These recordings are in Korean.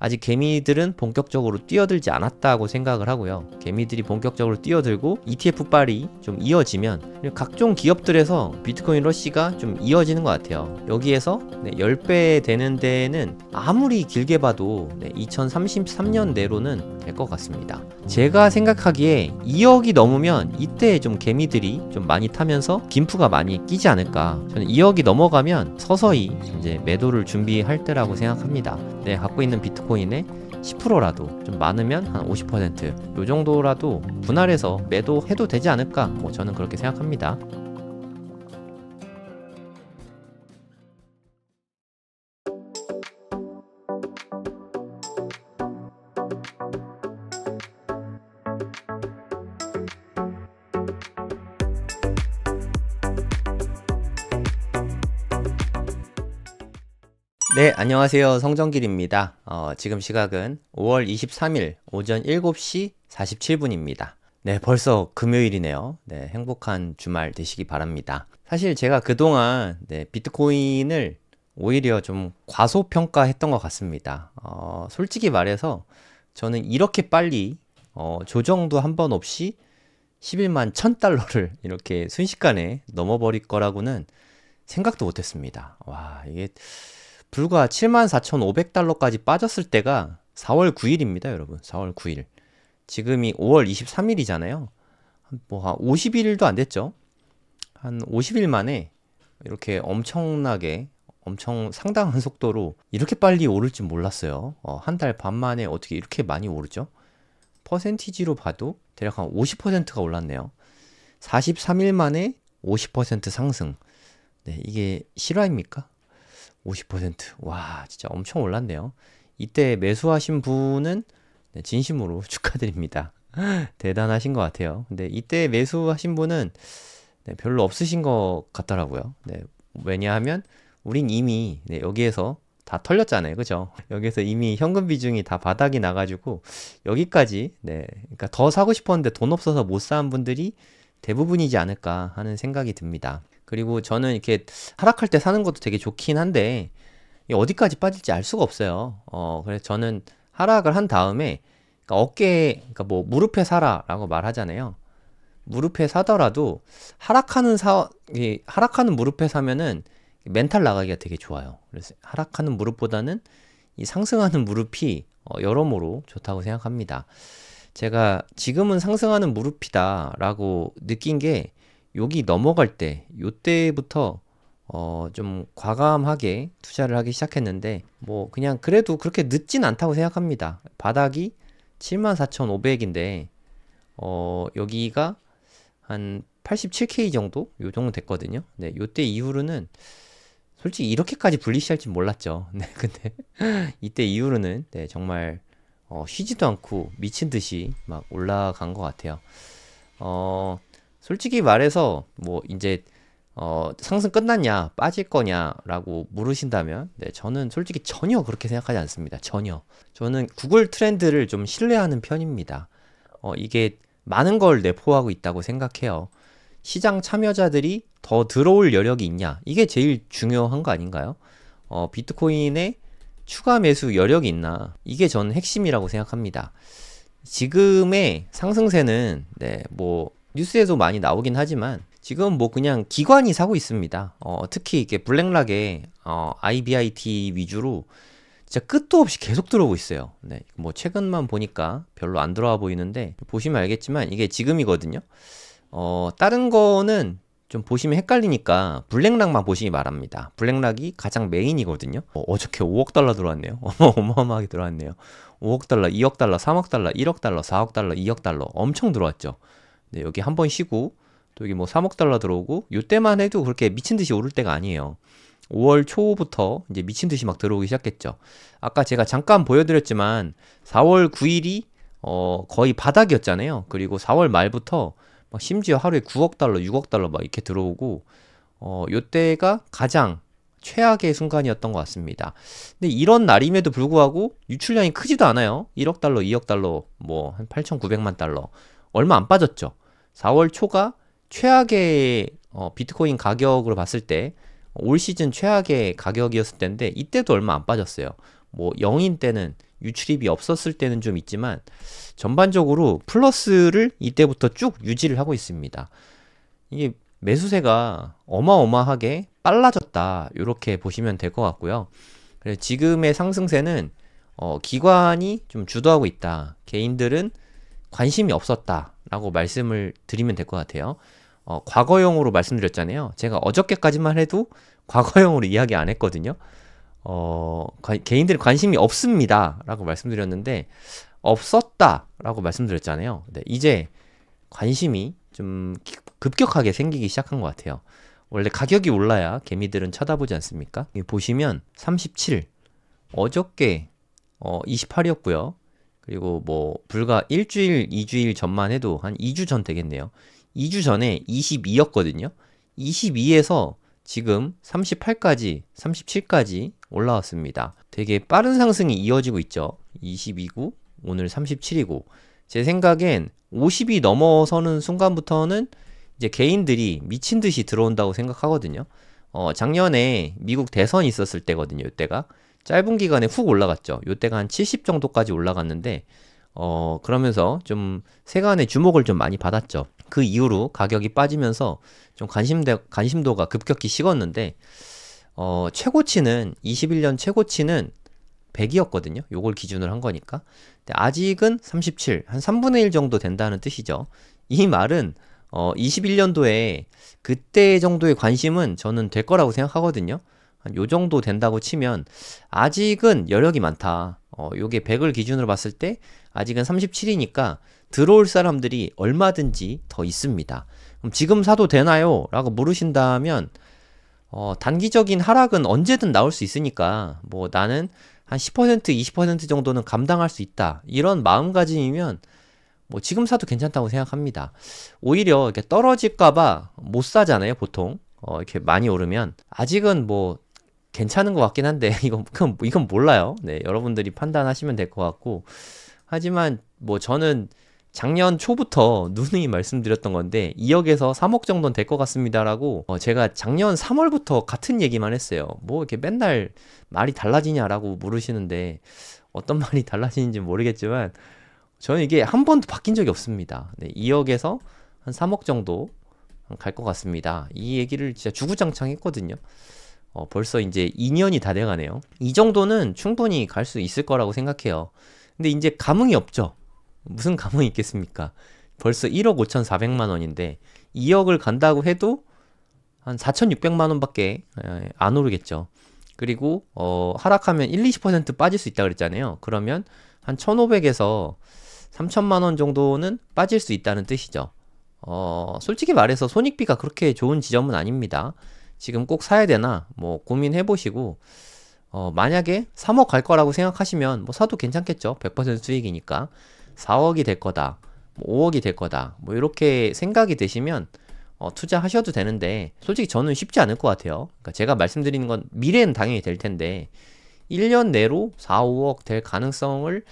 아직 개미들은 본격적으로 뛰어들지 않았다고 생각을 하고요. 개미들이 본격적으로 뛰어들고 ETF 빨이 좀 이어지면 각종 기업들에서 비트코인 러시가 좀 이어지는 것 같아요. 여기에서 10배 되는 데는 아무리 길게 봐도 2033년 내로는 될 것 같습니다. 제가 생각하기에 2억이 넘으면 이때 좀 개미들이 좀 많이 타면서 김프가 많이 끼지 않을까. 저는 2억이 넘어가면 서서히 이제 매도를 준비할 때라고 생각합니다. 갖고 있는 비트코인의 10%라도 좀 많으면 한 50% 요 정도라도 분할해서 매도해도 되지 않을까, 저는 그렇게 생각합니다. 네, 안녕하세요. 성정길입니다. 지금 시각은 5월 23일 오전 7시 47분입니다. 네, 벌써 금요일이네요. 네, 행복한 주말 되시기 바랍니다. 사실 제가 그동안 비트코인을 오히려 좀 과소평가했던 것 같습니다. 솔직히 말해서 저는 이렇게 빨리 조정도 한 번 없이 11만 1000달러를 이렇게 순식간에 넘어버릴 거라고는 생각도 못했습니다. 와, 이게 불과 74,500달러까지 빠졌을 때가 4월 9일입니다, 여러분. 4월 9일. 지금이 5월 23일이잖아요. 한 50일도 안 됐죠? 한 50일 만에 이렇게 엄청나게, 엄청 상당한 속도로 이렇게 빨리 오를 줄 몰랐어요. 한 달 반 만에 어떻게 이렇게 많이 오르죠? 퍼센티지로 봐도 대략 한 50%가 올랐네요. 43일 만에 50% 상승. 네, 이게 실화입니까? 50%. 와, 진짜 엄청 올랐네요. 이때 매수하신 분은 진심으로 축하드립니다. 대단하신 것 같아요. 근데 이때 매수하신 분은 별로 없으신 것 같더라고요. 왜냐하면 우린 이미 여기에서 다 털렸잖아요. 그죠? 여기서 이미 현금 비중이 다 바닥이 나가지고 여기까지 그러니까 더 사고 싶었는데 돈 없어서 못 산 분들이 대부분이지 않을까 하는 생각이 듭니다. 그리고 저는 이렇게 하락할 때 사는 것도 되게 좋긴 한데 어디까지 빠질지 알 수가 없어요. 그래서 저는 하락을 한 다음에 그러니까 그러니까 뭐 무릎에 사라라고 말하잖아요. 무릎에 사더라도 하락하는 무릎에 사면은 멘탈 나가기가 되게 좋아요. 그래서 하락하는 무릎보다는 이 상승하는 무릎이 여러모로 좋다고 생각합니다. 제가 지금은 상승하는 무릎이다라고 느낀 게 여기 넘어갈 때, 요때부터 좀 과감하게 투자를 하기 시작했는데 그냥 그래도 그렇게 늦진 않다고 생각합니다. 바닥이 74,500인데 여기가 한 87K 정도? 요 정도 됐거든요. 요때 이후로는 솔직히 이렇게까지 불리시할 줄 몰랐죠. 근데 이때 이후로는 정말 쉬지도 않고 미친 듯이 막 올라간 것 같아요. 솔직히 말해서 이제 상승 끝났냐 빠질 거냐라고 물으신다면 저는 솔직히 전혀 그렇게 생각하지 않습니다. 전혀. 저는 구글 트렌드를 좀 신뢰하는 편입니다. 이게 많은 걸 내포하고 있다고 생각해요. 시장 참여자들이 더 들어올 여력이 있냐, 이게 제일 중요한 거 아닌가요? 비트코인에 추가 매수 여력이 있나, 이게 저는 핵심이라고 생각합니다. 지금의 상승세는 뉴스에도 많이 나오긴 하지만 지금 그냥 기관이 사고 있습니다. 특히 이렇게 블랙락에 IBIT 위주로 진짜 끝도 없이 계속 들어오고 있어요. 최근만 보니까 별로 안 들어와 보이는데 보시면 알겠지만 이게 지금이거든요. 다른 거는 좀 보시면 헷갈리니까 블랙락만 보시기 바랍니다. 블랙락이 가장 메인이거든요. 어저께 5억 달러 들어왔네요. 어마어마하게 들어왔네요. 5억 달러, 2억 달러, 3억 달러, 1억 달러, 4억 달러, 2억 달러 엄청 들어왔죠. 여기 한 번 쉬고 또 여기 3억 달러 들어오고, 요때만 해도 그렇게 미친 듯이 오를 때가 아니에요. 5월 초부터 이제 미친 듯이 막 들어오기 시작했죠. 아까 제가 잠깐 보여드렸지만 4월 9일이 거의 바닥이었잖아요. 그리고 4월 말부터 막 심지어 하루에 9억 달러, 6억 달러 막 이렇게 들어오고, 요때가 가장 최악의 순간이었던 것 같습니다. 근데 이런 날임에도 불구하고 유출량이 크지도 않아요. 1억 달러, 2억 달러, 한 8,900만 달러. 얼마 안 빠졌죠. 4월 초가 최악의 비트코인 가격으로 봤을 때 올 시즌 최악의 가격이었을 텐데 이때도 얼마 안 빠졌어요. 뭐 0인 때는 유출입이 없었을 때는 좀 있지만 전반적으로 플러스를 이때부터 쭉 유지를 하고 있습니다. 이게 매수세가 어마어마하게 빨라졌다 이렇게 보시면 될 것 같고요. 그래서 지금의 상승세는 기관이 좀 주도하고 있다. 개인들은 관심이 없었다 라고 말씀을 드리면 될 것 같아요. 과거형으로 말씀드렸잖아요. 제가 어저께까지만 해도 과거형으로 이야기 안 했거든요. 개인들이 관심이 없습니다 라고 말씀드렸는데 없었다 라고 말씀드렸잖아요. 네, 이제 관심이 좀 급격하게 생기기 시작한 것 같아요. 원래 가격이 올라야 개미들은 쳐다보지 않습니까? 여기 보시면 37, 어저께 28이었고요. 그리고 뭐 불과 일주일, 2주일 전만 해도 한 2주 전 되겠네요. 2주 전에 22였거든요. 22에서 지금 38까지, 37까지 올라왔습니다. 되게 빠른 상승이 이어지고 있죠. 22고, 오늘 37이고. 제 생각엔 50이 넘어서는 순간부터는 이제 개인들이 미친 듯이 들어온다고 생각하거든요. 작년에 미국 대선이 있었을 때거든요. 이때가 짧은 기간에 훅 올라갔죠. 이때가 한 70 정도까지 올라갔는데 그러면서 좀 세간의 주목을 좀 많이 받았죠. 그 이후로 가격이 빠지면서 좀 관심도가 급격히 식었는데 최고치는 21년 최고치는 100이었거든요. 요걸 기준으로 한 거니까. 근데 아직은 37, 한 3분의 1 정도 된다는 뜻이죠. 이 말은 21년도에 그때 정도의 관심은 저는 될 거라고 생각하거든요. 한 요 정도 된다고 치면 아직은 여력이 많다. 요게 100을 기준으로 봤을 때 아직은 37이니까 들어올 사람들이 얼마든지 더 있습니다. 그럼 지금 사도 되나요? 라고 물으신다면 단기적인 하락은 언제든 나올 수 있으니까 뭐 나는 한 10%, 20% 정도는 감당할 수 있다. 이런 마음가짐이면 뭐 지금 사도 괜찮다고 생각합니다. 오히려 이렇게 떨어질까봐 못 사잖아요, 보통. 이렇게 많이 오르면. 아직은 뭐 괜찮은 것 같긴 한데, 이건 몰라요. 네, 여러분들이 판단하시면 될 것 같고. 하지만 뭐 저는 작년 초부터 누누이 말씀드렸던 건데 2억에서 3억 정도는 될 것 같습니다라고 제가 작년 3월부터 같은 얘기만 했어요. 뭐 이렇게 맨날 말이 달라지냐라고 물으시는데 어떤 말이 달라지는지 모르겠지만 저는 이게 한 번도 바뀐 적이 없습니다. 네, 2억에서 한 3억 정도 갈 것 같습니다. 이 얘기를 진짜 주구장창 했거든요. 벌써 이제 2년이 다 돼가네요. 이 정도는 충분히 갈 수 있을 거라고 생각해요. 근데 이제 감흥이 없죠. 무슨 감흥이 있겠습니까? 벌써 1억 5,400만 원인데 2억을 간다고 해도 한 4,600만 원밖에 안 오르겠죠. 그리고 하락하면 1, 20% 빠질 수 있다 그랬잖아요. 그러면 한 1,500에서 3,000만 원 정도는 빠질 수 있다는 뜻이죠. 솔직히 말해서 손익비가 그렇게 좋은 지점은 아닙니다. 지금 꼭 사야 되나 뭐 고민해 보시고 만약에 3억 갈 거라고 생각하시면 뭐 사도 괜찮겠죠. 100% 수익이니까 4억이 될 거다, 뭐 5억이 될 거다, 뭐 이렇게 생각이 되시면 투자하셔도 되는데 솔직히 저는 쉽지 않을 것 같아요. 그러니까 제가 말씀드리는 건 미래는 당연히 될 텐데 1년 내로 4, 5억 될 가능성을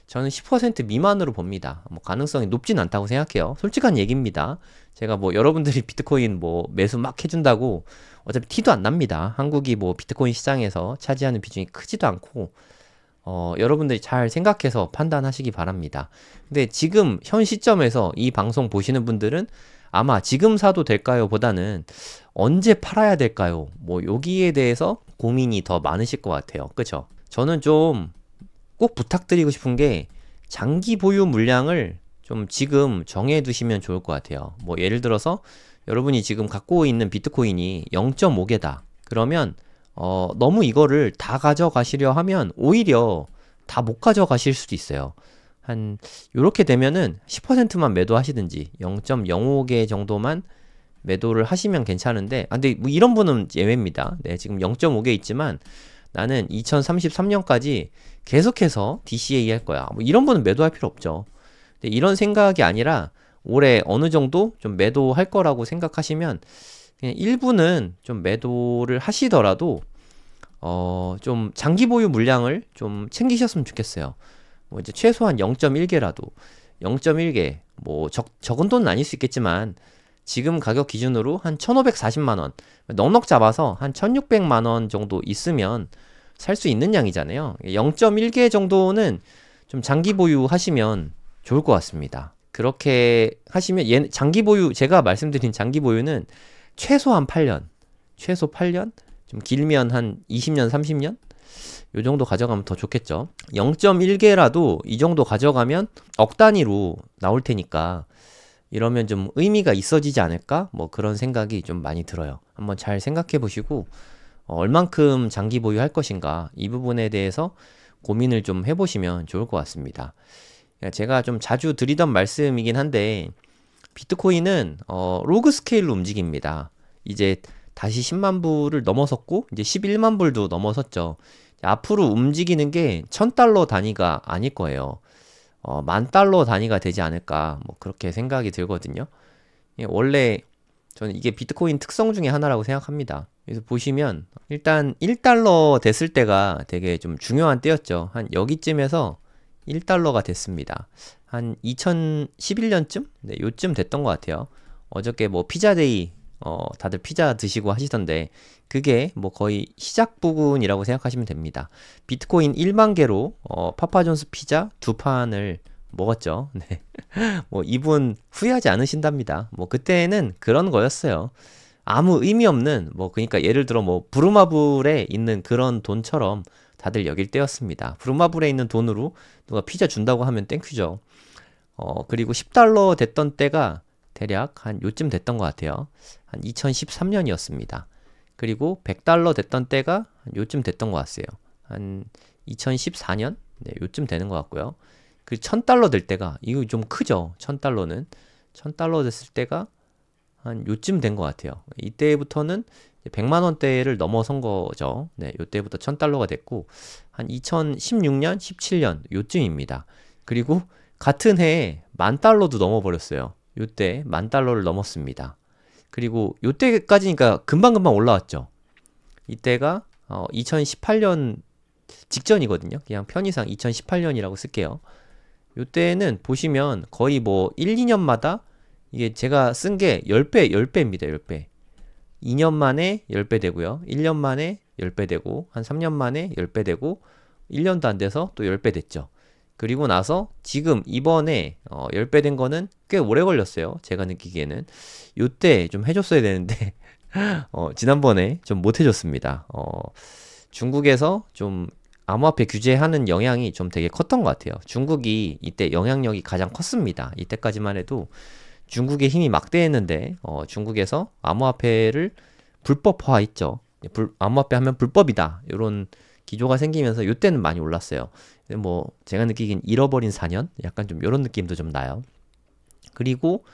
저는 10% 미만으로 봅니다. 뭐 가능성이 높진 않다고 생각해요. 솔직한 얘기입니다. 제가 뭐 여러분들이 비트코인 뭐 매수 막 해준다고 어차피 티도 안 납니다. 한국이 뭐 비트코인 시장에서 차지하는 비중이 크지도 않고 여러분들이 잘 생각해서 판단하시기 바랍니다. 근데 지금 현 시점에서 이 방송 보시는 분들은 아마 지금 사도 될까요? 보다는 언제 팔아야 될까요? 뭐 여기에 대해서 고민이 더 많으실 것 같아요. 그쵸? 저는 좀 꼭 부탁드리고 싶은 게 장기 보유 물량을 좀 지금 정해 두시면 좋을 것 같아요. 뭐 예를 들어서 여러분이 지금 갖고 있는 비트코인이 0.5개다. 그러면 너무 이거를 다 가져가시려 하면 오히려 다 못 가져가실 수도 있어요. 한 요렇게 되면은 10%만 매도하시든지 0.05개 정도만 매도를 하시면 괜찮은데 근데 뭐 이런 분은 예외입니다. 네, 지금 0.5개 있지만 나는 2033년까지 계속해서 DCA 할 거야. 뭐 이런 분은 매도할 필요 없죠. 근데 이런 생각이 아니라 올해 어느 정도 좀 매도할 거라고 생각하시면 그냥 일부는 좀 매도를 하시더라도 좀 장기 보유 물량을 좀 챙기셨으면 좋겠어요. 뭐 이제 최소한 0.1개라도 0.1개 뭐 적은 돈은 아닐 수 있겠지만 지금 가격 기준으로 한 1,540만 원 넉넉 잡아서 한 1,600만 원 정도 있으면 살 수 있는 양이잖아요. 0.1개 정도는 좀 장기 보유하시면 좋을 것 같습니다. 그렇게 하시면 장기 보유, 제가 말씀드린 장기 보유는 최소한 8년, 최소 8년, 좀 길면 한 20년, 30년? 요 정도 가져가면 더 좋겠죠. 0.1개라도 이 정도 가져가면 억 단위로 나올 테니까 이러면 좀 의미가 있어지지 않을까? 뭐 그런 생각이 좀 많이 들어요. 한번 잘 생각해 보시고 얼만큼 장기 보유할 것인가 이 부분에 대해서 고민을 좀 해보시면 좋을 것 같습니다. 제가 좀 자주 드리던 말씀이긴 한데 비트코인은 로그 스케일로 움직입니다. 이제 다시 10만 불을 넘어섰고 이제 11만 불도 넘어섰죠. 앞으로 움직이는 게 1000달러 단위가 아닐 거예요. 10,000달러 단위가 되지 않을까 뭐 그렇게 생각이 들거든요. 원래 저는 이게 비트코인 특성 중에 하나라고 생각합니다. 그래서 보시면 일단 1달러 됐을 때가 되게 좀 중요한 때였죠. 한 여기쯤에서 1달러가 됐습니다. 한 2011년쯤? 네, 요쯤 됐던 것 같아요. 어저께 뭐 피자데이 다들 피자 드시고 하시던데 그게 뭐 거의 시작 부근이라고 생각하시면 됩니다. 비트코인 1만 개로 파파존스 피자 2판을 먹었죠. 네. 뭐 이분 후회하지 않으신답니다. 뭐 그때는 그런 거였어요. 아무 의미 없는 뭐 그러니까 예를 들어 뭐 부루마블에 있는 그런 돈처럼 다들 여길 때였습니다. 부루마블에 있는 돈으로 누가 피자 준다고 하면 땡큐죠. 그리고 10달러 됐던 때가 대략 한 요쯤 됐던 것 같아요. 한 2013년이었습니다. 그리고 100달러 됐던 때가 한 요쯤 됐던 것 같아요. 한 2014년? 네, 요쯤 되는 것 같고요. 그 1000달러 될 때가, 이거 좀 크죠? 1000달러는. 1000달러 됐을 때가 한 요쯤 된 것 같아요. 이때부터는 100만원대를 넘어선 거죠. 네, 요때부터 1000달러가 됐고, 한 2016년, 17년, 요쯤입니다. 그리고 같은 해에 10,000달러도 넘어버렸어요. 요때 10,000달러를 넘었습니다. 그리고 요때까지니까 금방금방 올라왔죠. 이때가 2018년 직전이거든요. 그냥 편의상 2018년이라고 쓸게요. 요때는 보시면 거의 뭐 1, 2년마다 이게 제가 쓴 게 10배, 10배입니다. 10배. 2년 만에 10배 되고요. 1년 만에 10배 되고 한 3년 만에 10배 되고 1년도 안 돼서 또 10배 됐죠. 그리고 나서 지금 이번에 10배 된 거는 꽤 오래 걸렸어요. 제가 느끼기에는. 요때 좀 해줬어야 되는데 지난번에 좀 못 해줬습니다. 중국에서 좀 암호화폐 규제하는 영향이 좀 되게 컸던 것 같아요. 중국이 이때 영향력이 가장 컸습니다. 이때까지만 해도 중국의 힘이 막대했는데 중국에서 암호화폐를 불법화했죠. 암호화폐 하면 불법이다. 이런 기조가 생기면서 이때는 많이 올랐어요. 뭐 제가 느끼긴 잃어버린 4년? 약간 좀 이런 느낌도 좀 나요. 그리고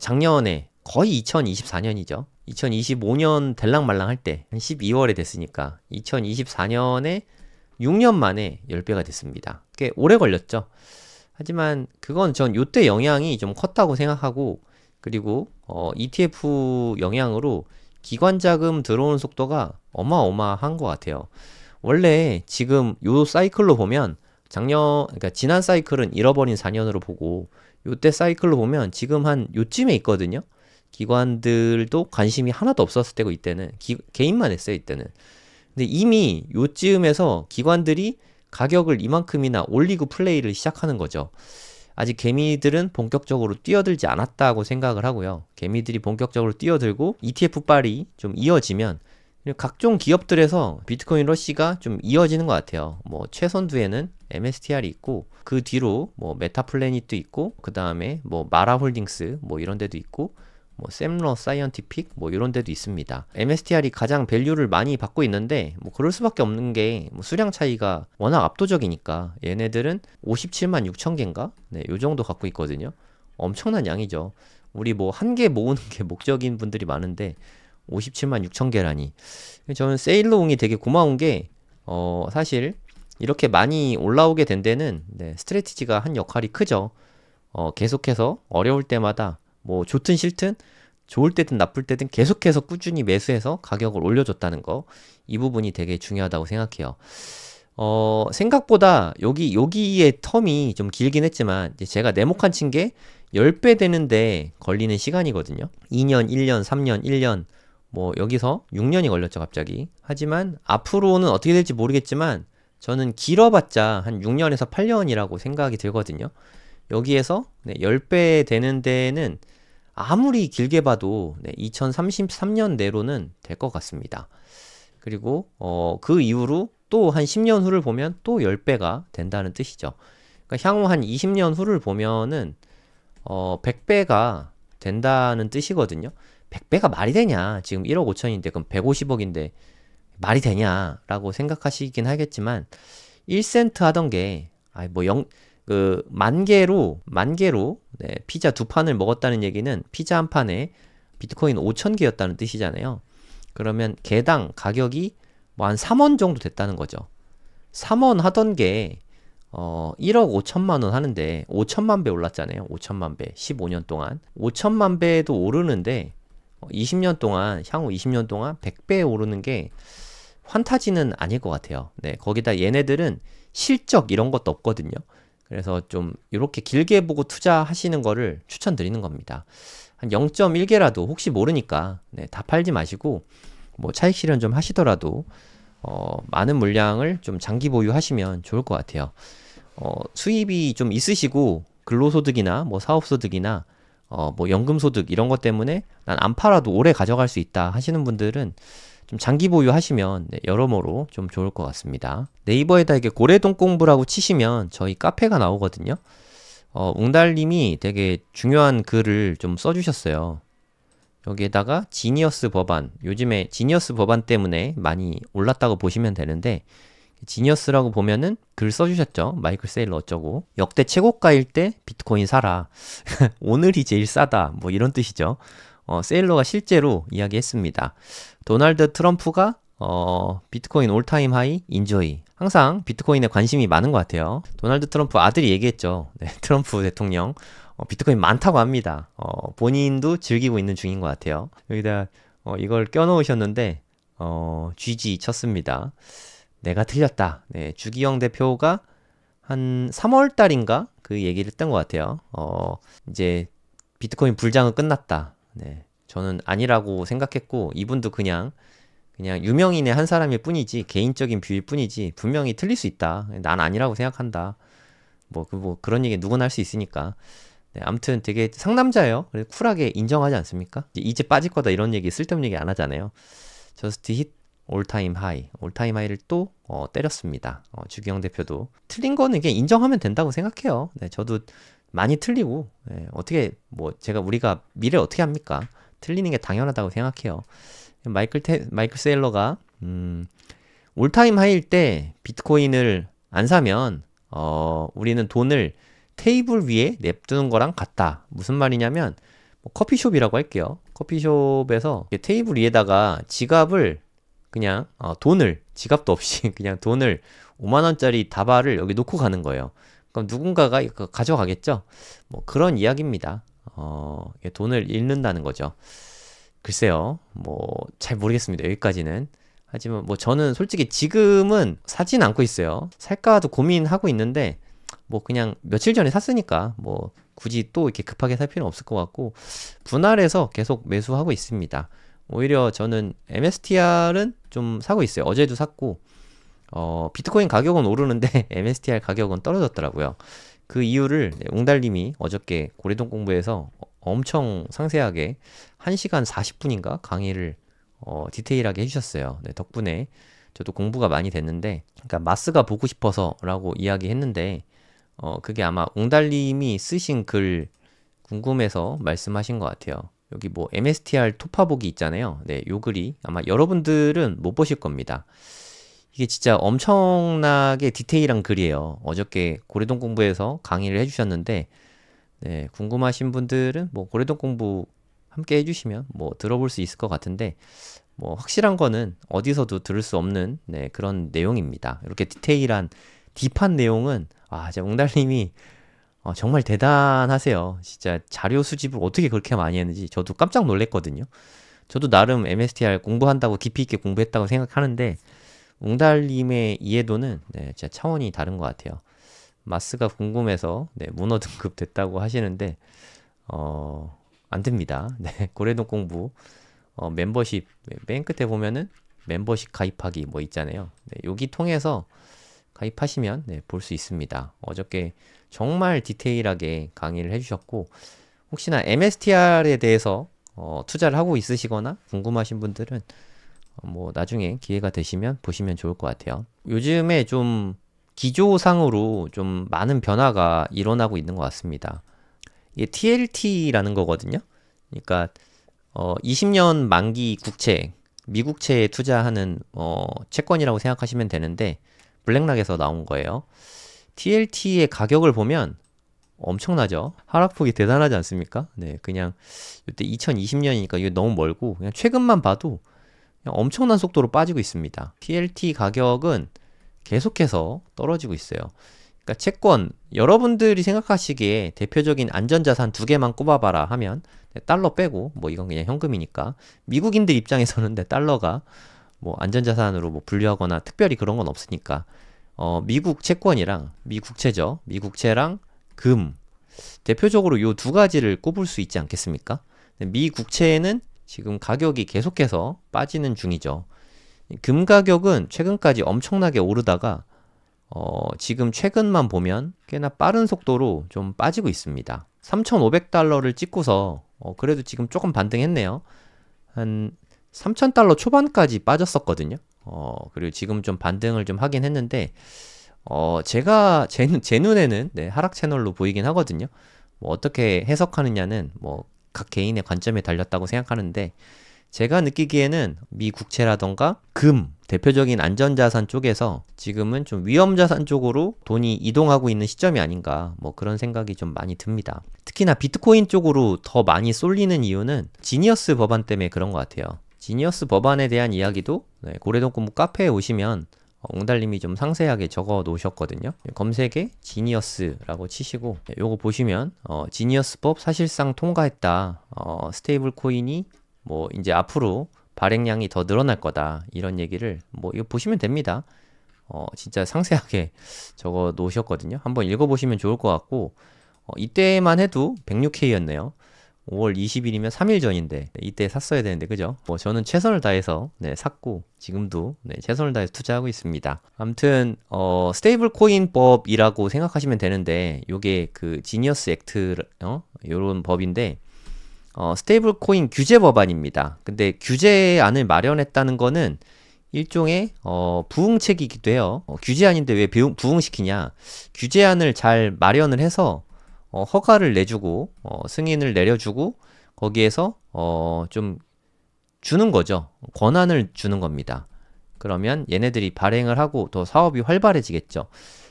작년에 거의 2024년이죠. 2025년 될랑말랑 할 때 한 12월에 됐으니까 2024년에 6년 만에 10배가 됐습니다. 꽤 오래 걸렸죠. 하지만 그건 전 요때 영향이 좀 컸다고 생각하고 그리고 ETF 영향으로 기관 자금 들어오는 속도가 어마어마한 것 같아요. 원래 지금 요 사이클로 보면 그러니까 지난 사이클은 잃어버린 4년으로 보고 요때 사이클로 보면 지금 한 요쯤에 있거든요. 기관들도 관심이 하나도 없었을 때고 이때는 개인만 했어요. 이때는. 근데 이미 요쯤에서 기관들이 가격을 이만큼이나 올리고 플레이를 시작하는 거죠. 아직 개미들은 본격적으로 뛰어들지 않았다고 생각을 하고요. 개미들이 본격적으로 뛰어들고 ETF 빨이 좀 이어지면 각종 기업들에서 비트코인 러시가 좀 이어지는 것 같아요. 뭐 최선두에는 MSTR이 있고 그 뒤로 뭐 메타플래닛도 있고 그 다음에 뭐 마라홀딩스 뭐 이런 데도 있고 뭐 샘러 사이언티픽 뭐 이런 데도 있습니다. MSTR이 가장 밸류를 많이 받고 있는데 뭐 그럴 수밖에 없는 게 뭐 수량 차이가 워낙 압도적이니까 얘네들은 57만 6천 개인가? 네, 요 정도 갖고 있거든요. 엄청난 양이죠. 우리 뭐 한 개 모으는 게 목적인 분들이 많은데 57만 6천 개라니. 저는 세일러옹이 되게 고마운 게 사실 이렇게 많이 올라오게 된 데는 네, 스트래티지가 한 역할이 크죠. 계속해서 어려울 때마다 뭐 좋든 싫든 좋을 때든 나쁠 때든 계속해서 꾸준히 매수해서 가격을 올려줬다는 거, 이 부분이 되게 중요하다고 생각해요. 생각보다 여기의 텀이 좀 길긴 했지만 이제 제가 네모칸 친 게 10배 되는데 걸리는 시간이거든요. 2년, 1년, 3년, 1년 뭐 여기서 6년이 걸렸죠, 갑자기. 하지만 앞으로는 어떻게 될지 모르겠지만 저는 길어봤자 한 6년에서 8년이라고 생각이 들거든요. 여기에서 10배 되는 데는 아무리 길게 봐도 2033년 내로는 될 것 같습니다. 그리고 그 이후로 또 한 10년 후를 보면 또 10배가 된다는 뜻이죠. 그러니까 향후 한 20년 후를 보면은 100배가 된다는 뜻이거든요. 100배가 말이 되냐? 지금 1억 5천인데 그럼 150억인데 말이 되냐라고 생각하시긴 하겠지만 1센트 하던 게 뭐 만 개로 피자 두 판을 먹었다는 얘기는 피자 한 판에 비트코인 5천 개였다는 뜻이잖아요. 그러면 개당 가격이 뭐 한 3원 정도 됐다는 거죠. 3원 하던 게 1억 5천만 원 하는데 5천만 배 올랐잖아요. 5천만 배. 15년 동안. 5천만 배도 오르는데 20년 동안, 향후 20년 동안 100배 오르는 게 환타지는 아닐 것 같아요. 네, 거기다 얘네들은 실적 이런 것도 없거든요. 그래서 좀 이렇게 길게 보고 투자하시는 거를 추천드리는 겁니다. 한 0.1개라도 혹시 모르니까 다 팔지 마시고 뭐 차익 실현 좀 하시더라도 많은 물량을 좀 장기 보유하시면 좋을 것 같아요. 수입이 좀 있으시고 근로소득이나 뭐 사업소득이나 뭐 연금소득 이런 것 때문에 난 안 팔아도 오래 가져갈 수 있다 하시는 분들은 좀 장기 보유하시면 여러모로 좀 좋을 것 같습니다. 네이버에다 이게 고래동 공부라고 치시면 저희 카페가 나오거든요. 웅달님이 되게 중요한 글을 좀 써주셨어요. 여기에다가 지니어스 법안, 요즘에 지니어스 법안 때문에 많이 올랐다고 보시면 되는데 지니어스라고 보면은 글 써주셨죠. 마이클 세일러 어쩌고 역대 최고가일 때 비트코인 사라. 오늘이 제일 싸다 뭐 이런 뜻이죠. 세일러가 실제로 이야기했습니다. 도널드 트럼프가 비트코인 올타임 하이 인조이. 항상 비트코인에 관심이 많은 것 같아요. 도널드 트럼프 아들이 얘기했죠. 네, 트럼프 대통령 비트코인 많다고 합니다. 본인도 즐기고 있는 중인 것 같아요. 여기다 이걸 껴놓으셨는데 GG 쳤습니다. 내가 틀렸다. 네, 주기영 대표가 한 3월 달인가 그 얘기를 했던 것 같아요. 이제 비트코인 불장은 끝났다. 네, 저는 아니라고 생각했고 이분도 그냥 유명인의 한 사람일 뿐이지 개인적인 뷰일 뿐이지 분명히 틀릴 수 있다. 난 아니라고 생각한다. 뭐 그런 얘기 누구나 할 수 있으니까. 네, 아무튼 되게 상남자예요. 그래서 쿨하게 인정하지 않습니까? 이제 빠질 거다 이런 얘기 쓸데없는 얘기 안 하잖아요. 저스트 힛 올타임 하이. 올타임 하이를 또 때렸습니다. 주기영 대표도 틀린 거는 그냥 인정하면 된다고 생각해요. 네, 저도 많이 틀리고 어떻게 뭐 우리가 미래 어떻게 합니까? 틀리는 게 당연하다고 생각해요. 마이클 세일러가 올타임 하이일 때 비트코인을 안 사면 우리는 돈을 테이블 위에 냅두는 거랑 같다. 무슨 말이냐면 뭐 커피숍이라고 할게요. 커피숍에서 테이블 위에다가 지갑을 그냥 지갑도 없이 그냥 돈을 5만 원짜리 다발을 여기 놓고 가는 거예요. 그럼 누군가가 이거 가져가겠죠? 뭐 그런 이야기입니다. 돈을 잃는다는 거죠. 글쎄요, 뭐 잘 모르겠습니다. 여기까지는. 하지만 뭐 저는 솔직히 지금은 사진 않고 있어요. 살까도 고민하고 있는데 뭐 그냥 며칠 전에 샀으니까 뭐 굳이 또 이렇게 급하게 살 필요는 없을 것 같고 분할해서 계속 매수하고 있습니다. 오히려 저는 MSTR은 좀 사고 있어요. 어제도 샀고 비트코인 가격은 오르는데 MSTR 가격은 떨어졌더라고요. 그 이유를 웅달님이 어저께 고래동 공부에서 엄청 상세하게 1시간 40분인가 강의를 디테일하게 해주셨어요. 네, 덕분에 저도 공부가 많이 됐는데 그러니까 마스가 보고 싶어서 라고 이야기했는데 그게 아마 웅달님이 쓰신 글 궁금해서 말씀하신 것 같아요. 여기 뭐 MSTR 토파보기 있잖아요. 네, 요 글이 아마 여러분들은 못 보실 겁니다. 이게 진짜 엄청나게 디테일한 글이에요. 어저께 고래동 공부에서 강의를 해주셨는데 네, 궁금하신 분들은 뭐 고래동 공부 함께 해주시면 뭐 들어볼 수 있을 것 같은데 뭐 확실한 거는 어디서도 들을 수 없는 그런 내용입니다. 이렇게 디테일한 딥한 내용은 진짜 웅달님이 정말 대단하세요. 진짜 자료 수집을 어떻게 그렇게 많이 했는지 저도 깜짝 놀랐거든요. 저도 나름 MSTR 공부한다고 깊이 있게 공부했다고 생각하는데 웅달님의 이해도는 진짜 차원이 다른 것 같아요. 마스가 궁금해서 문어 등급 됐다고 하시는데 안 됩니다. 고래동 공부 멤버십, 맨 끝에 보면은 멤버십 가입하기 뭐 있잖아요. 네, 여기 통해서 가입하시면 네, 볼 수 있습니다. 어저께 정말 디테일하게 강의를 해주셨고, 혹시나 MSTR에 대해서 투자를 하고 있으시거나 궁금하신 분들은 뭐 나중에 기회가 되시면 보시면 좋을 것 같아요. 요즘에 좀 기조상으로 좀 많은 변화가 일어나고 있는 것 같습니다. 이게 TLT라는 거거든요. 그러니까 20년 만기 국채, 미국채에 투자하는 채권이라고 생각하시면 되는데, 블랙락에서 나온 거예요. TLT의 가격을 보면 엄청나죠? 하락폭이 대단하지 않습니까? 네, 그냥 이때 2020년이니까 이게 너무 멀고, 그냥 최근만 봐도 그냥 엄청난 속도로 빠지고 있습니다. TLT 가격은 계속해서 떨어지고 있어요. 그러니까 채권, 여러분들이 생각하시기에 대표적인 안전자산 두 개만 꼽아봐라 하면, 달러 빼고, 뭐 이건 그냥 현금이니까, 미국인들 입장에서는 달러가 뭐 안전자산으로 뭐 분류하거나 특별히 그런 건 없으니까, 미국 채권이랑 미국채죠. 미국채랑 금, 대표적으로 요 두 가지를 꼽을 수 있지 않겠습니까? 미국채는 지금 가격이 계속해서 빠지는 중이죠. 금 가격은 최근까지 엄청나게 오르다가 지금 최근만 보면 꽤나 빠른 속도로 좀 빠지고 있습니다. 3,500달러를 찍고서 그래도 지금 조금 반등했네요. 한 3,000달러 초반까지 빠졌었거든요. 그리고 지금 좀 반등을 좀 하긴 했는데, 제가 제 눈에는 네, 하락 채널로 보이긴 하거든요. 뭐 어떻게 해석하느냐는 뭐 각 개인의 관점에 달렸다고 생각하는데, 제가 느끼기에는 미 국채라던가 금, 대표적인 안전자산 쪽에서 지금은 좀 위험자산 쪽으로 돈이 이동하고 있는 시점이 아닌가, 뭐 그런 생각이 좀 많이 듭니다. 특히나 비트코인 쪽으로 더 많이 쏠리는 이유는 지니어스 법안 때문에 그런 것 같아요. 지니어스 법안에 대한 이야기도 네, 고래동 공부 카페에 오시면 옹달님이 좀 상세하게 적어 놓으셨거든요. 검색에 지니어스라고 치시고 요거 보시면 지니어스법 사실상 통과했다. 스테이블 코인이 뭐 이제 앞으로 발행량이 더 늘어날 거다. 이런 얘기를 뭐 이거 보시면 됩니다. 진짜 상세하게 적어 놓으셨거든요. 한번 읽어보시면 좋을 것 같고, 이때만 해도 106K였네요. 5월 20일이면 3일 전인데 이때 샀어야 되는데, 그죠? 뭐 저는 최선을 다해서 네, 샀고 지금도 네, 최선을 다해서 투자하고 있습니다. 아무튼 스테이블 코인 법이라고 생각하시면 되는데, 요게 그 지니어스 액트 요런 법인데, 스테이블 코인 규제 법안입니다. 근데 규제안을 마련했다는 거는 일종의 부응책이기도 해요. 규제안인데 왜 부응시키냐? 규제안을 잘 마련을 해서 허가를 내주고 승인을 내려주고 거기에서 좀 주는 거죠. 권한을 주는 겁니다. 그러면 얘네들이 발행을 하고 더 사업이 활발해지겠죠.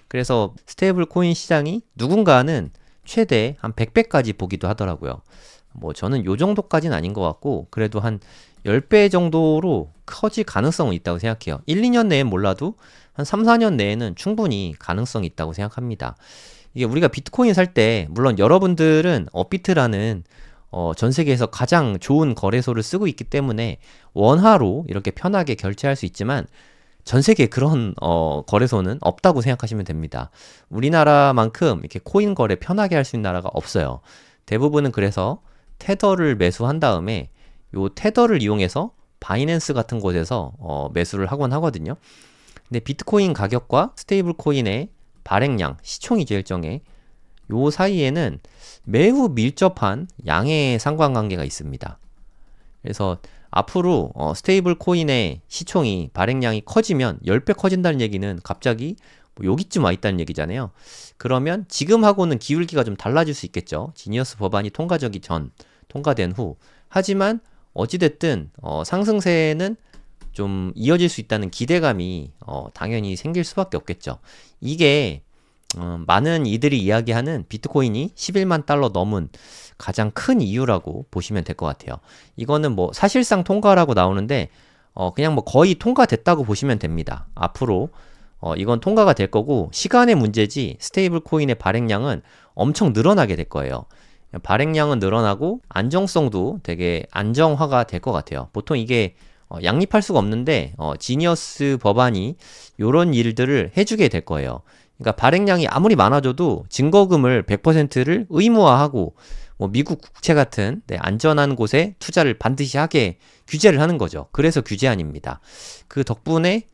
그래서 스테이블 코인 시장이 누군가는 최대 한 100배까지 보기도 하더라고요. 뭐 저는 요 정도까지는 아닌 것 같고, 그래도 한 10배 정도로 커질 가능성은 있다고 생각해요. 1, 2년 내엔 몰라도 한 3, 4년 내에는 충분히 가능성이 있다고 생각합니다. 이게 우리가 비트코인 살 때, 물론 여러분들은 업비트라는 전 세계에서 가장 좋은 거래소를 쓰고 있기 때문에 원화로 이렇게 편하게 결제할 수 있지만, 전 세계에 그런 거래소는 없다고 생각하시면 됩니다. 우리나라만큼 이렇게 코인 거래 편하게 할 수 있는 나라가 없어요. 대부분은 그래서 테더를 매수한 다음에 요 테더를 이용해서 바이낸스 같은 곳에서 매수를 하곤 하거든요. 근데 비트코인 가격과 스테이블 코인의 발행량, 시총이죠, 일종의 요 사이에는 매우 밀접한 양의 상관관계가 있습니다. 그래서 앞으로 스테이블 코인의 시총이, 발행량이 커지면 10배 커진다는 얘기는 갑자기 뭐 여기쯤 와 있다는 얘기잖아요. 그러면 지금하고는 기울기가 좀 달라질 수 있겠죠. 지니어스 법안이 통과된 후. 하지만 어찌됐든 상승세는 좀 이어질 수 있다는 기대감이 당연히 생길 수밖에 없겠죠. 이게 많은 이들이 이야기하는 비트코인이 11만 달러 넘은 가장 큰 이유라고 보시면 될 것 같아요. 이거는 뭐 사실상 통과라고 나오는데 그냥 뭐 거의 통과됐다고 보시면 됩니다. 앞으로 이건 통과가 될 거고, 시간의 문제지 스테이블 코인의 발행량은 엄청 늘어나게 될 거예요. 발행량은 늘어나고 안정성도 되게 안정화가 될 것 같아요. 보통 이게 양립할 수가 없는데 지니어스 법안이 이런 일들을 해주게 될 거예요. 그러니까 발행량이 아무리 많아져도 증거금을 100%를 의무화하고 뭐 미국 국채 같은 안전한 곳에 투자를 반드시 하게 규제를 하는 거죠. 그래서 규제안입니다. 그 덕분에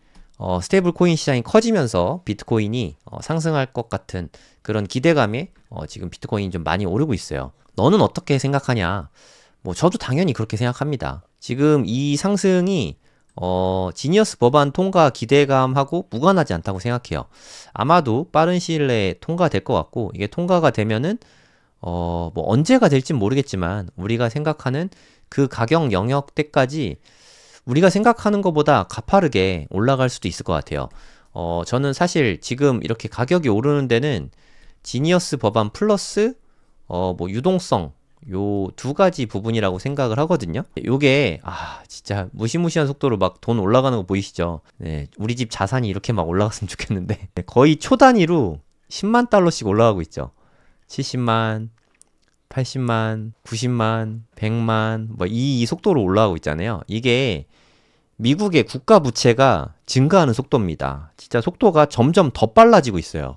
스테이블 코인 시장이 커지면서 비트코인이 상승할 것 같은 그런 기대감에 지금 비트코인이 좀 많이 오르고 있어요. 너는 어떻게 생각하냐? 뭐 저도 당연히 그렇게 생각합니다. 지금 이 상승이 지니어스 법안 통과 기대감하고 무관하지 않다고 생각해요. 아마도 빠른 시일 내에 통과될 것 같고, 이게 통과가 되면은 뭐 언제가 될진 모르겠지만 우리가 생각하는 그 가격 영역대까지 우리가 생각하는 것보다 가파르게 올라갈 수도 있을 것 같아요. 저는 사실 지금 이렇게 가격이 오르는 데는 지니어스 법안 플러스 뭐 유동성 요 두 가지 부분이라고 생각을 하거든요. 요게 진짜 무시무시한 속도로 막 돈 올라가는 거 보이시죠? 네, 우리 집 자산이 이렇게 막 올라갔으면 좋겠는데 거의 초 단위로 10만 달러씩 올라가고 있죠. 70만, 80만, 90만, 100만 뭐 이 속도로 올라가고 있잖아요. 이게 미국의 국가 부채가 증가하는 속도입니다. 진짜 속도가 점점 더 빨라지고 있어요.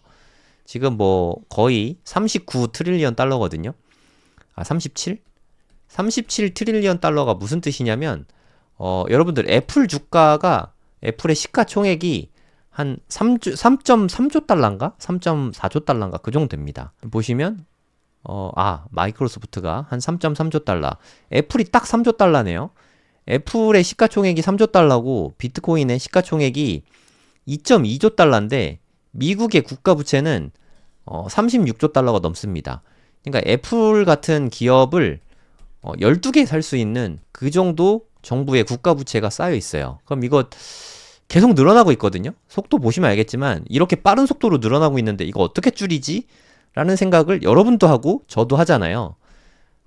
지금 뭐 거의 39 트릴리언 달러거든요. 37? 37 트릴리언 달러가 무슨 뜻이냐면 여러분들 애플 주가가 애플의 시가총액이 한 3.3조 달러인가? 3.4조 달러인가? 그 정도 됩니다. 보시면 마이크로소프트가 한 3.3조 달러. 애플이 딱 3조 달러네요. 애플의 시가총액이 3조 달러고 비트코인의 시가총액이 2.2조 달러인데 미국의 국가 부채는 36조 달러가 넘습니다. 그러니까 애플 같은 기업을 12개 살 수 있는 그 정도 정부의 국가 부채가 쌓여 있어요. 그럼 이거 계속 늘어나고 있거든요. 속도 보시면 알겠지만 이렇게 빠른 속도로 늘어나고 있는데 이거 어떻게 줄이지? 라는 생각을 여러분도 하고 저도 하잖아요.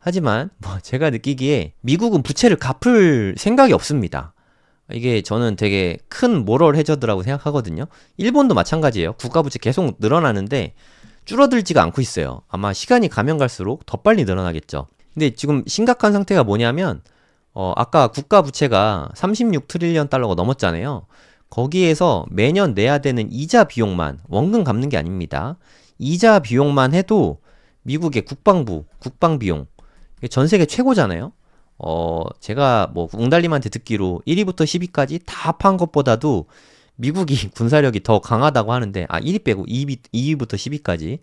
하지만 뭐 제가 느끼기에 미국은 부채를 갚을 생각이 없습니다. 이게 저는 되게 큰 모럴 해저드라고 생각하거든요. 일본도 마찬가지예요. 국가 부채 계속 늘어나는데 줄어들지가 않고 있어요. 아마 시간이 가면 갈수록 더 빨리 늘어나겠죠. 근데 지금 심각한 상태가 뭐냐면 아까 국가 부채가 36 트릴리언 달러가 넘었잖아요. 거기에서 매년 내야 되는 이자 비용만, 원금 갚는 게 아닙니다. 이자 비용만 해도 미국의 국방 비용 전 세계 최고잖아요. 제가 뭐 웅달님한테 듣기로 1위부터 10위까지 다 합한 것보다도 미국이 군사력이 더 강하다고 하는데 1위 빼고 2위부터 10위까지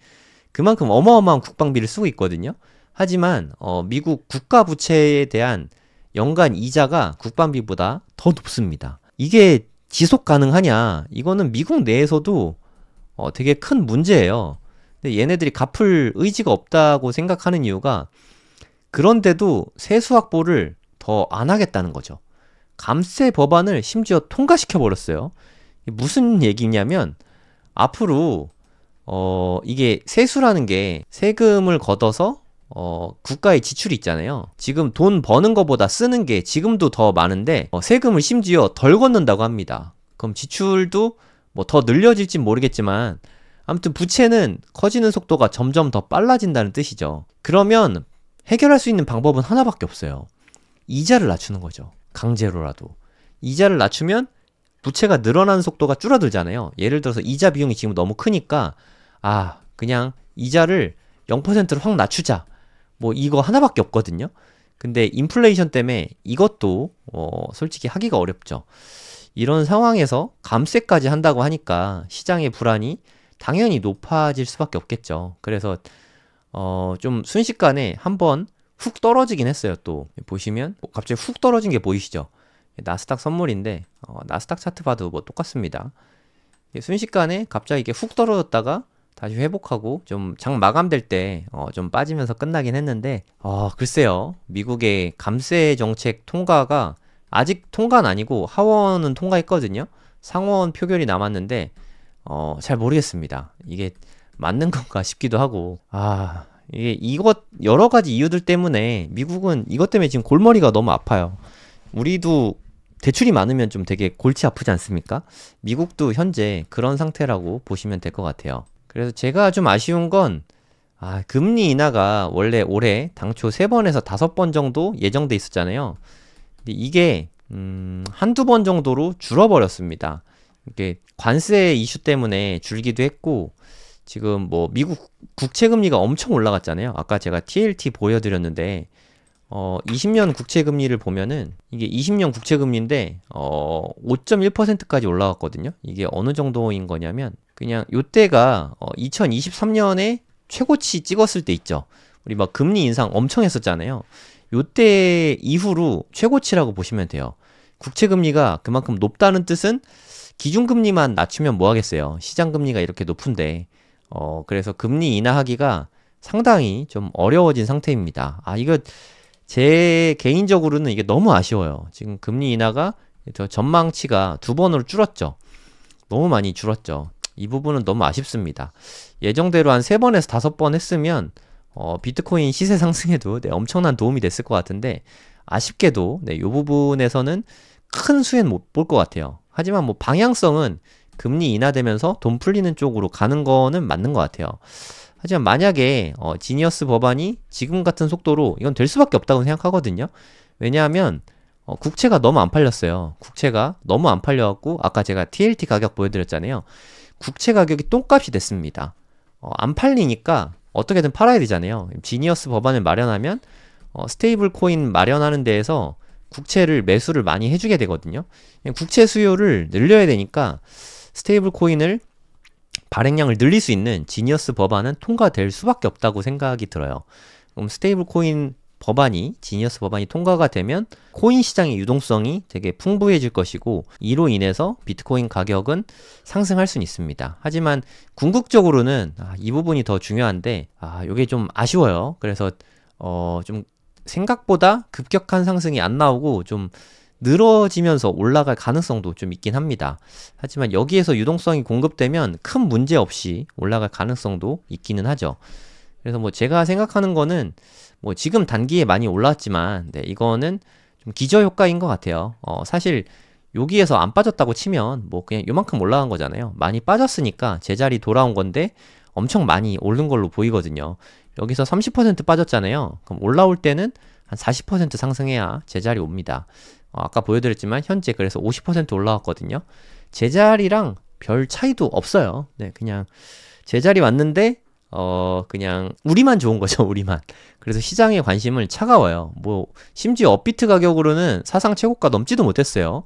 그만큼 어마어마한 국방비를 쓰고 있거든요. 하지만 미국 국가 부채에 대한 연간 이자가 국방비보다 더 높습니다. 이게 지속 가능하냐? 이거는 미국 내에서도 되게 큰 문제예요. 근데 얘네들이 갚을 의지가 없다고 생각하는 이유가 그런데도 세수 확보를 더 안 하겠다는 거죠. 감세 법안을 심지어 통과시켜 버렸어요. 무슨 얘기냐면 앞으로 이게 세수라는 게 세금을 걷어서 국가의 지출이 있잖아요. 지금 돈 버는 것보다 쓰는 게 지금도 더 많은데 세금을 심지어 덜 걷는다고 합니다. 그럼 지출도 뭐 더 늘려질진 모르겠지만 아무튼 부채는 커지는 속도가 점점 더 빨라진다는 뜻이죠. 그러면 해결할 수 있는 방법은 하나밖에 없어요. 이자를 낮추는 거죠. 강제로라도. 이자를 낮추면 부채가 늘어나는 속도가 줄어들잖아요. 예를 들어서 이자 비용이 지금 너무 크니까 그냥 이자를 0%로 확 낮추자. 뭐 이거 하나밖에 없거든요. 근데 인플레이션 때문에 이것도 솔직히 하기가 어렵죠. 이런 상황에서 감세까지 한다고 하니까 시장의 불안이 당연히 높아질 수밖에 없겠죠. 그래서 좀 순식간에 한번 훅 떨어지긴 했어요. 또 보시면 갑자기 훅 떨어진 게 보이시죠? 나스닥 선물인데 나스닥 차트 봐도 뭐 똑같습니다. 순식간에 갑자기 이게 훅 떨어졌다가 다시 회복하고 좀 장 마감될 때 좀 빠지면서 끝나긴 했는데 글쎄요. 미국의 감세 정책 통과가 아직 통과는 아니고 하원은 통과했거든요. 상원 표결이 남았는데 잘 모르겠습니다. 이게 맞는 건가 싶기도 하고 이게 여러 가지 이유들 때문에 미국은 이것 때문에 지금 골머리가 너무 아파요. 우리도 대출이 많으면 좀 되게 골치 아프지 않습니까? 미국도 현재 그런 상태라고 보시면 될 것 같아요. 그래서 제가 좀 아쉬운 건 금리 인하가 원래 올해 당초 3번에서 5번 정도 예정돼 있었잖아요. 근데 이게 한두 번 정도로 줄어버렸습니다. 이게 관세 이슈 때문에 줄기도 했고 지금 뭐 미국 국채 금리가 엄청 올라갔잖아요. 아까 제가 TLT 보여드렸는데 20년 국채 금리를 보면은 이게 20년 국채 금리인데 5.1%까지 올라갔거든요. 이게 어느 정도인 거냐면 그냥 요때가 2023년에 최고치 찍었을 때 있죠. 우리 막 금리 인상 엄청 했었잖아요. 요때 이후로 최고치라고 보시면 돼요. 국채 금리가 그만큼 높다는 뜻은 기준금리만 낮추면 뭐 하겠어요. 시장금리가 이렇게 높은데 그래서 금리 인하하기가 상당히 좀 어려워진 상태입니다. 이거 제 개인적으로는 이게 너무 아쉬워요. 지금 금리 인하가 전망치가 2번으로 줄었죠. 너무 많이 줄었죠. 이 부분은 너무 아쉽습니다. 예정대로 한 3번에서 5번 했으면 비트코인 시세 상승에도 엄청난 도움이 됐을 것 같은데 아쉽게도 이 부분에서는 큰 수혜는 못 볼 것 같아요. 하지만 뭐 방향성은 금리 인하되면서 돈 풀리는 쪽으로 가는 거는 맞는 것 같아요. 하지만 만약에 지니어스 법안이 지금 같은 속도로 이건 될 수밖에 없다고 생각하거든요. 왜냐하면 국채가 너무 안 팔렸어요. 국채가 너무 안 팔려갖고 아까 제가 TLT 가격 보여드렸잖아요. 국채 가격이 똥값이 됐습니다. 안 팔리니까 어떻게든 팔아야 되잖아요. 지니어스 법안을 마련하면 스테이블 코인 마련하는 데에서 국채를 매수를 많이 해주게 되거든요. 국채 수요를 늘려야 되니까 스테이블 코인을 발행량을 늘릴 수 있는 지니어스 법안은 통과될 수밖에 없다고 생각이 들어요. 그럼 스테이블 코인 법안이 지니어스 법안이 통과가 되면 코인 시장의 유동성이 되게 풍부해질 것이고 이로 인해서 비트코인 가격은 상승할 수는 있습니다. 하지만 궁극적으로는 이 부분이 더 중요한데 이게 좀 아쉬워요. 그래서 좀 생각보다 급격한 상승이 안 나오고 좀 늘어지면서 올라갈 가능성도 좀 있긴 합니다. 하지만 여기에서 유동성이 공급되면 큰 문제 없이 올라갈 가능성도 있기는 하죠. 그래서 뭐 제가 생각하는 거는 뭐 지금 단기에 많이 올랐지만 이거는 좀 기저효과인 것 같아요. 사실 여기에서 안 빠졌다고 치면 뭐 그냥 요만큼 올라간 거잖아요. 많이 빠졌으니까 제자리 돌아온 건데 엄청 많이 오른 걸로 보이거든요. 여기서 30% 빠졌잖아요. 그럼 올라올 때는 한 40% 상승해야 제자리 옵니다. 아까 보여드렸지만 현재 그래서 50% 올라왔거든요. 제자리랑 별 차이도 없어요. 네, 그냥 제자리 왔는데 그냥 우리만 좋은 거죠. 우리만. 그래서 시장의 관심은 차가워요. 뭐 심지어 업비트 가격으로는 사상 최고가 넘지도 못했어요.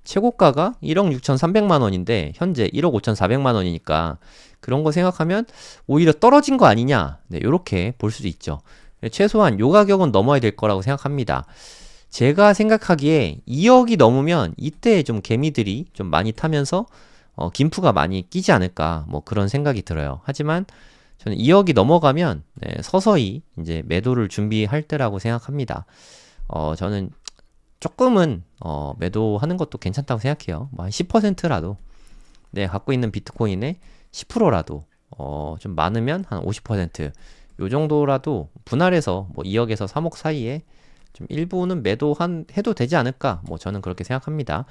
최고가가 1억 6,300만 원인데 현재 1억 5,400만 원이니까 그런 거 생각하면 오히려 떨어진 거 아니냐, 이렇게 볼 수도 있죠. 최소한 요 가격은 넘어야 될 거라고 생각합니다. 제가 생각하기에 2억이 넘으면 이때 좀 개미들이 좀 많이 타면서 김프가 많이 끼지 않을까, 뭐 그런 생각이 들어요. 하지만 저는 2억이 넘어가면 서서히 이제 매도를 준비할 때라고 생각합니다. 저는 조금은 매도하는 것도 괜찮다고 생각해요. 뭐 한 10%라도 갖고 있는 비트코인의 10%라도 좀 많으면 한 50%, 요 정도라도 분할해서 뭐 2억에서 3억 사이에 좀 일부는 해도 되지 않을까, 뭐 저는 그렇게 생각합니다.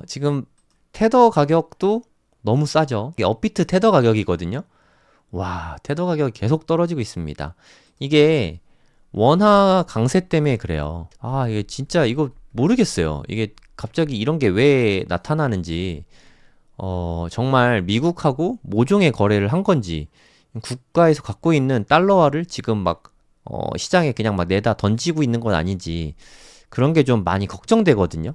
지금 테더 가격도 너무 싸죠. 이게 업비트 테더 가격이거든요. 와, 테더 가격이 계속 떨어지고 있습니다. 이게 원화 강세 때문에 그래요. 이게 진짜 이거 모르겠어요. 이게 갑자기 이런 게 왜 나타나는지, 정말 미국하고 모종의 거래를 한 건지, 국가에서 갖고 있는 달러화를 지금 막 시장에 그냥 막 내다 던지고 있는 건 아닌지, 그런 게 좀 많이 걱정되거든요.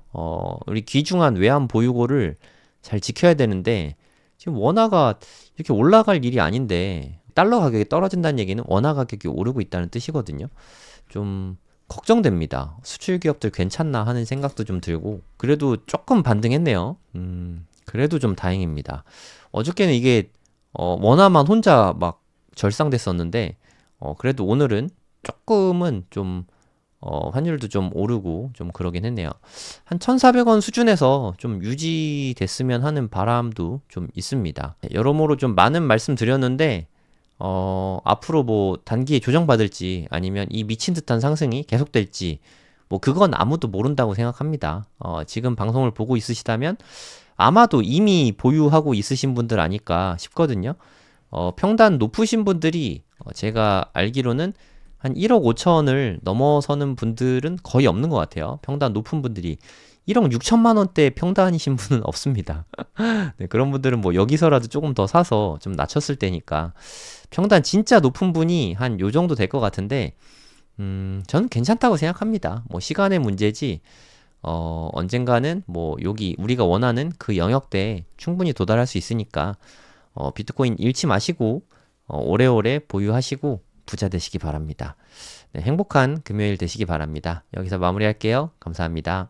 우리 귀중한 외환 보유고를 잘 지켜야 되는데 지금 원화가 이렇게 올라갈 일이 아닌데 달러 가격이 떨어진다는 얘기는 원화 가격이 오르고 있다는 뜻이거든요. 좀 걱정됩니다. 수출 기업들 괜찮나 하는 생각도 좀 들고, 그래도 조금 반등했네요. 그래도 좀 다행입니다. 어저께는 이게 원화만 혼자 막 절상됐었는데 그래도 오늘은 조금은 좀 환율도 좀 오르고 좀 그러긴 했네요. 한 1,400원 수준에서 좀 유지됐으면 하는 바람도 좀 있습니다. 여러모로 좀 많은 말씀 드렸는데 앞으로 뭐 단기에 조정받을지 아니면 이 미친 듯한 상승이 계속될지 뭐 그건 아무도 모른다고 생각합니다. 지금 방송을 보고 있으시다면 아마도 이미 보유하고 있으신 분들 아닐까 싶거든요. 평단 높으신 분들이 제가 알기로는 한 1억 5천을 넘어서는 분들은 거의 없는 것 같아요. 평단 높은 분들이 1억 6천만 원대 평단이신 분은 없습니다. 네, 그런 분들은 뭐 여기서라도 조금 더 사서 좀 낮췄을 때니까 평단 진짜 높은 분이 한 요 정도 될 것 같은데 저는 괜찮다고 생각합니다. 뭐 시간의 문제지 언젠가는 뭐 여기 우리가 원하는 그 영역대에 충분히 도달할 수 있으니까 비트코인 잃지 마시고 오래오래 보유하시고 부자 되시기 바랍니다. 네, 행복한 금요일 되시기 바랍니다. 여기서 마무리할게요. 감사합니다.